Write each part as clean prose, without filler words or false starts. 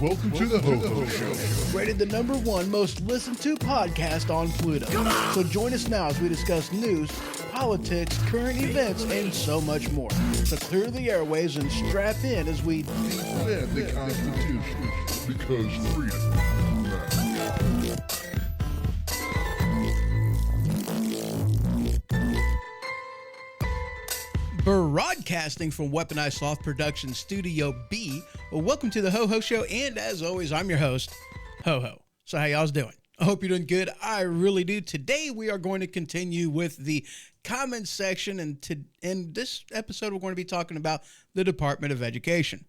Welcome to the HohO Show. Rated the #1 most listened to podcast on Pluto. So join us now as we discuss news, politics, current events, and so much more. So clear the airways and strap in as we defend the Constitution, because freedom matters. broadcasting from Weaponized Sloth Production Studio B. Well, welcome to the HohO Show, and as always, I'm your host, HohO. So how y'all's doing? I hope you're doing good. I really do. Today we are going to continue with the comments section, and in this episode we're going to be talking about the Department of Education.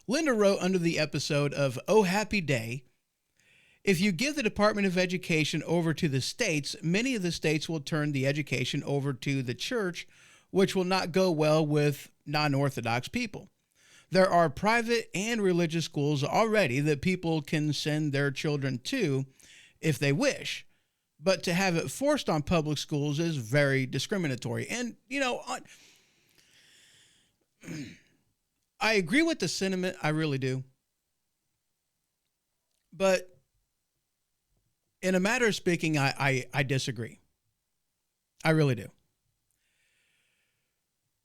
Linda wrote under the episode of Oh Happy Day, if you give the Department of Education over to the states, many of the states will turn the education over to the church, which will not go well with non-Orthodox people. There are private and religious schools already that people can send their children to if they wish, but to have it forced on public schools is very discriminatory. And, you know, I agree with the sentiment, I really do. But in a matter of speaking, I disagree. I really do.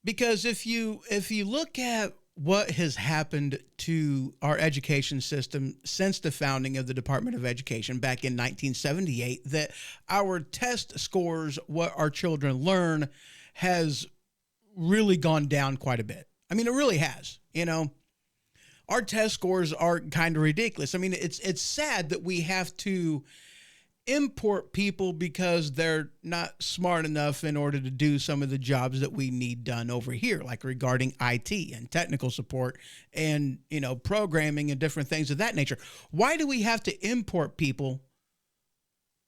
Because if you look at what has happened to our education system since the founding of the Department of Education back in 1978, that our test scores, what our children learn, has really gone down quite a bit. I mean, it really has. You know, our test scores are kind of ridiculous. I mean, it's sad that we have to import people because they're not smart enough in order to do some of the jobs that we need done over here, like regarding IT and technical support and, you know, programming and different things of that nature. Why do we have to import people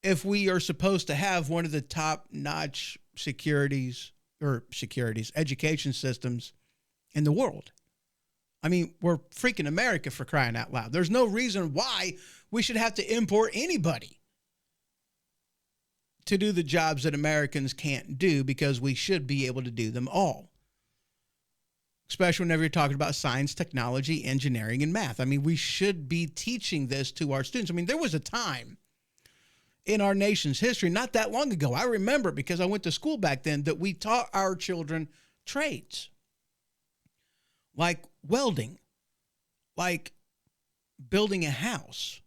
if we are supposed to have one of the top-notch education systems in the world? I mean, we're freaking America, for crying out loud. There's no reason why we should have to import anybody to do the jobs that Americans can't do, because we should be able to do them all. Especially whenever you're talking about science, technology, engineering, and math. I mean, we should be teaching this to our students. I mean, there was a time in our nation's history, not that long ago, I remember because I went to school back then, that we taught our children trades. Like welding, like building a house,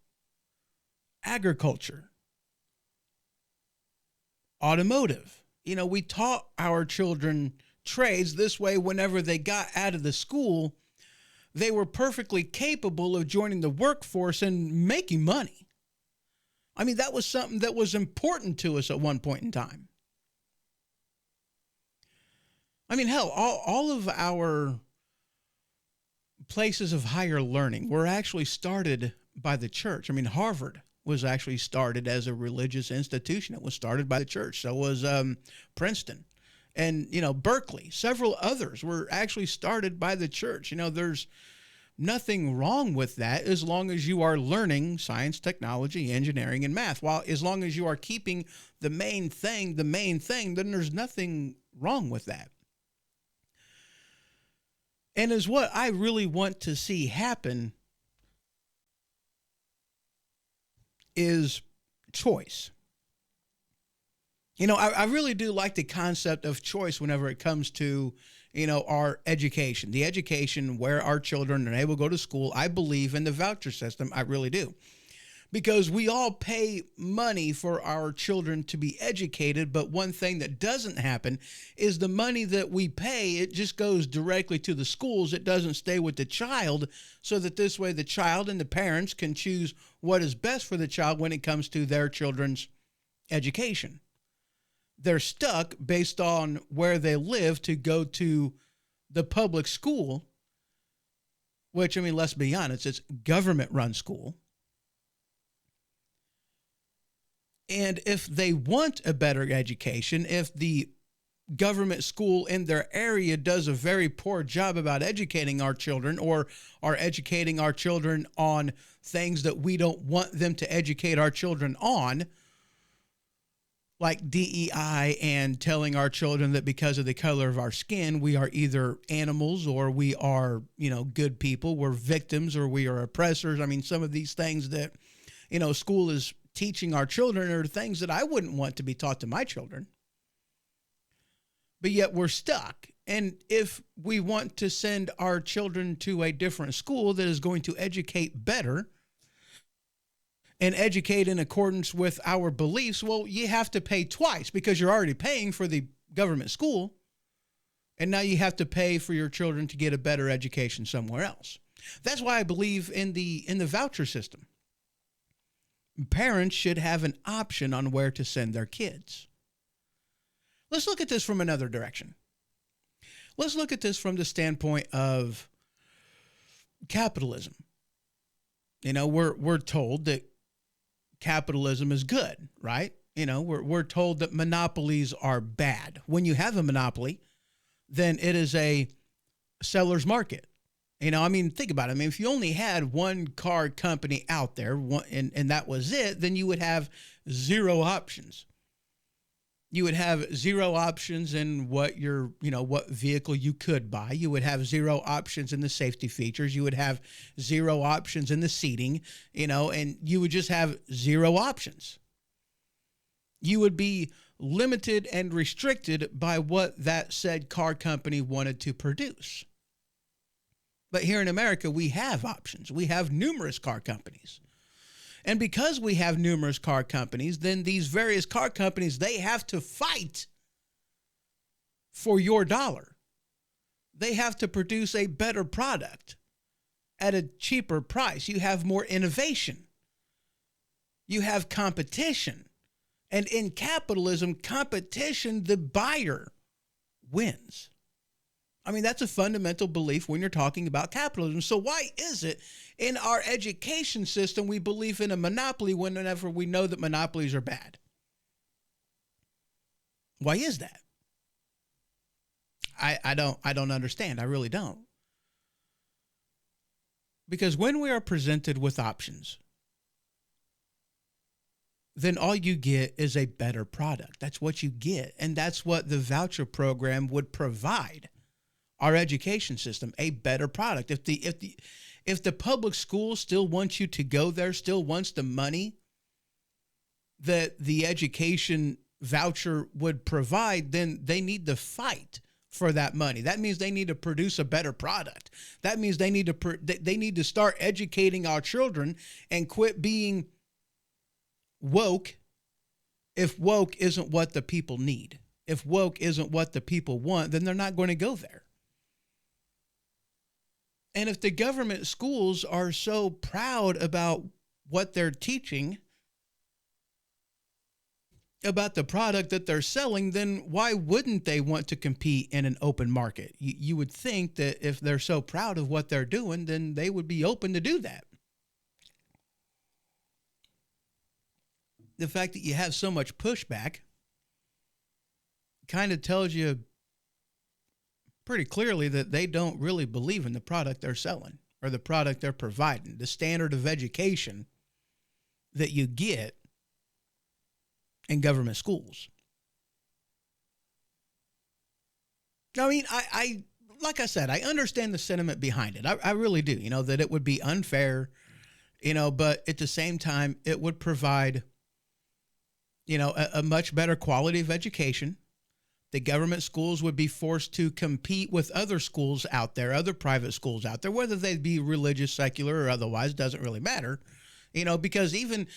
agriculture, automotive. You know, we taught our children trades. This way, whenever they got out of the school, they were perfectly capable of joining the workforce and making money. I mean, that was something that was important to us at one point in time. I mean, hell, all of our places of higher learning were actually started by the church. I mean, Harvard was actually started as a religious institution. It was started by the church. So was Princeton. And, you know, Berkeley, several others were actually started by the church. You know, there's nothing wrong with that as long as you are learning science, technology, engineering, and math. While as long as you are keeping the main thing, then there's nothing wrong with that. And is what I really want to see happen is choice. You know, I really do like the concept of choice whenever it comes to, you know, our education, the education where our children are able to go to school. I believe in the voucher system. I really do. Because we all pay money for our children to be educated, but one thing that doesn't happen is the money that we pay, it just goes directly to the schools. It doesn't stay with the child, so that this way the child and the parents can choose what is best for the child when it comes to their children's education. They're stuck based on where they live to go to the public school, which, I mean, let's be honest, it's government-run school. And if they want a better education, if the government school in their area does a very poor job about educating our children, or are educating our children on things that we don't want them to educate our children on, like DEI and telling our children that because of the color of our skin, we are either animals or we are, good people. We're victims or we are oppressors. I mean, some of these things that, school is teaching our children are things that I wouldn't want to be taught to my children. But yet we're stuck. And if we want to send our children to a different school that is going to educate better and educate in accordance with our beliefs, well, you have to pay twice because you're already paying for the government school. And now you have to pay for your children to get a better education somewhere else. That's why I believe in the voucher system. Parents should have an option on where to send their kids. Let's look at this from another direction. Let's look at this from the standpoint of capitalism. We're told that capitalism is good, right? We're told that monopolies are bad. When you have a monopoly, then it is a seller's market. Think about it. If you only had one car company out there and that was it, then you would have zero options. You would have zero options in what what vehicle you could buy. You would have zero options in the safety features. You would have zero options in the seating, and you would just have zero options. You would be limited and restricted by what that said car company wanted to produce. But here in America, we have options. We have numerous car companies. And because we have numerous car companies, then these various car companies, they have to fight for your dollar. They have to produce a better product at a cheaper price. You have more innovation. You have competition. And in capitalism, competition, the buyer wins. That's a fundamental belief when you're talking about capitalism. So why is it in our education system we believe in a monopoly whenever we know that monopolies are bad? Why is that? I don't understand. I really don't. Because when we are presented with options, then all you get is a better product. That's what you get. And that's what the voucher program would provide. Our education system, a better product. If the public school still wants you to go there, still wants the money that the education voucher would provide, then they need to fight for that money. That means they need to produce a better product. That means they need to start educating our children and quit being woke if woke isn't what the people need. If woke isn't what the people want, then they're not going to go there. And if the government schools are so proud about what they're teaching, about the product that they're selling, then why wouldn't they want to compete in an open market? You would think that if they're so proud of what they're doing, then they would be open to do that. The fact that you have so much pushback kind of tells you pretty clearly that they don't really believe in the product they're selling or the product they're providing, the standard of education that you get in government schools. I like I said, I understand the sentiment behind it. I really do, that it would be unfair, but at the same time, it would provide, a much better quality of education. The government schools would be forced to compete with other schools out there, other private schools out there, whether they be religious, secular, or otherwise, doesn't really matter, because even,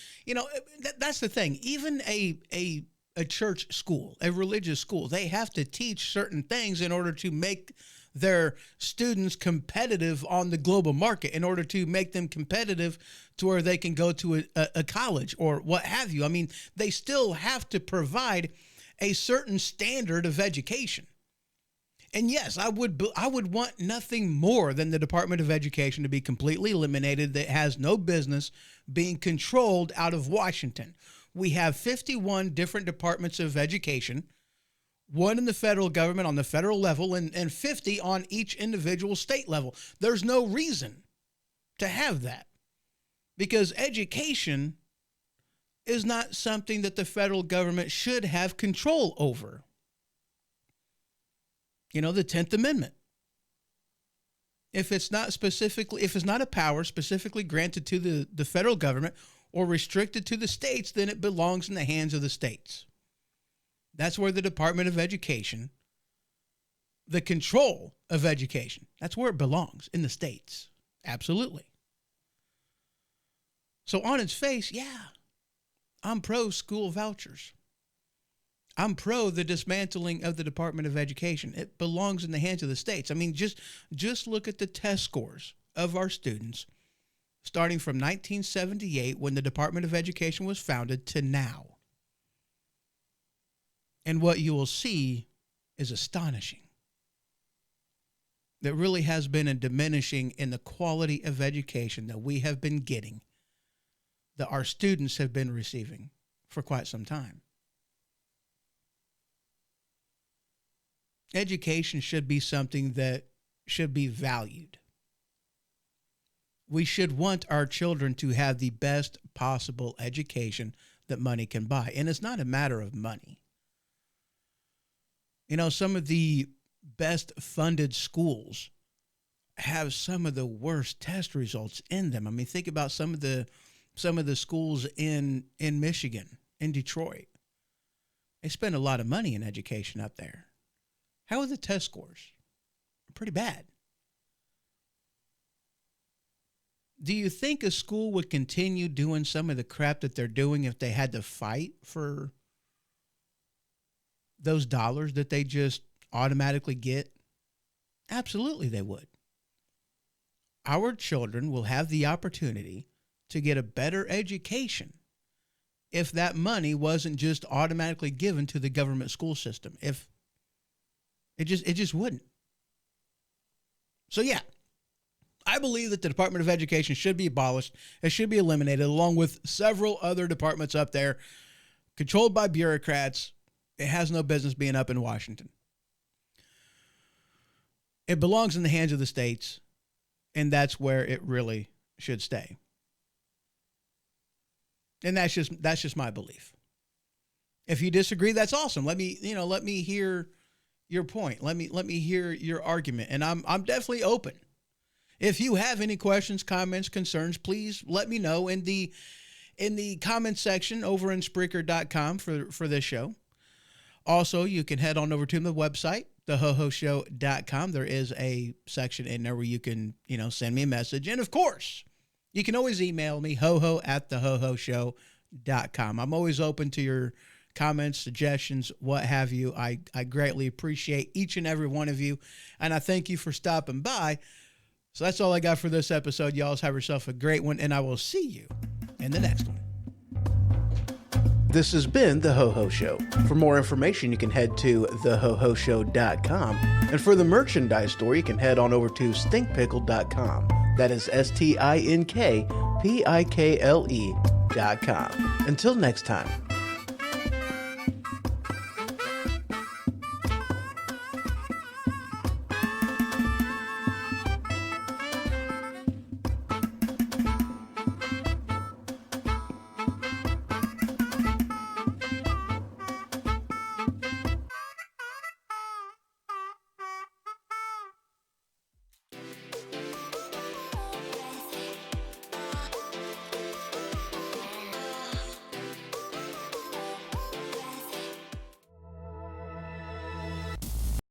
that's the thing. Even a church school, a religious school, they have to teach certain things in order to make their students competitive on the global market, in order to make them competitive to where they can go to a college or what have you. They still have to provide a certain standard of education. And yes, I would want nothing more than the Department of Education to be completely eliminated. That has no business being controlled out of Washington. We have 51 different departments of education, one in the federal government on the federal level and 50 on each individual state level. There's no reason to have that, because education is not something that the federal government should have control over. You know, the 10th Amendment. If it's not a power specifically granted to the federal government or restricted to the states, then it belongs in the hands of the states. That's where the Department of Education, the control of education, that's where it belongs, in the states. Absolutely. So on its face, yeah, I'm pro school vouchers. I'm pro the dismantling of the Department of Education. It belongs in the hands of the states. I mean, just look at the test scores of our students starting from 1978, when the Department of Education was founded, to now. And what you will see is astonishing. There really has been a diminishing in the quality of education that we have been getting, that our students have been receiving for quite some time. Education should be something that should be valued. We should want our children to have the best possible education that money can buy. And it's not a matter of money. You know, some of the best funded schools have some of the worst test results in them. I mean, think about some of the schools in Michigan, in Detroit. They spend a lot of money in education up there. How are the test scores? Pretty bad. Do you think a school would continue doing some of the crap that they're doing if they had to fight for those dollars that they just automatically get? Absolutely they would. Our children will have the opportunity to get a better education if that money wasn't just automatically given to the government school system. If it just wouldn't. So yeah, I believe that the Department of Education should be abolished. It should be eliminated, along with several other departments up there controlled by bureaucrats. It has no business being up in Washington. It belongs in the hands of the states, and that's where it really should stay. And that's just my belief. If you disagree, that's awesome. Let me hear your point. Let me hear your argument, and I'm definitely open. If you have any questions, comments, concerns, please let me know in the comment section over in Spreaker.com for this show. Also, you can head on over to the website, thehohoshow.com. There is a section in there where you can, send me a message. And of course, you can always email me, hoho@thehohoshow.com. I'm always open to your comments, suggestions, what have you. I greatly appreciate each and every one of you, and I thank you for stopping by. So that's all I got for this episode. Y'all have yourself a great one, and I will see you in the next one. This has been The HoHo Show. For more information, you can head to thehohoshow.com. And for the merchandise store, you can head on over to stinkpickle.com. That is stinkpickle.com. Until next time.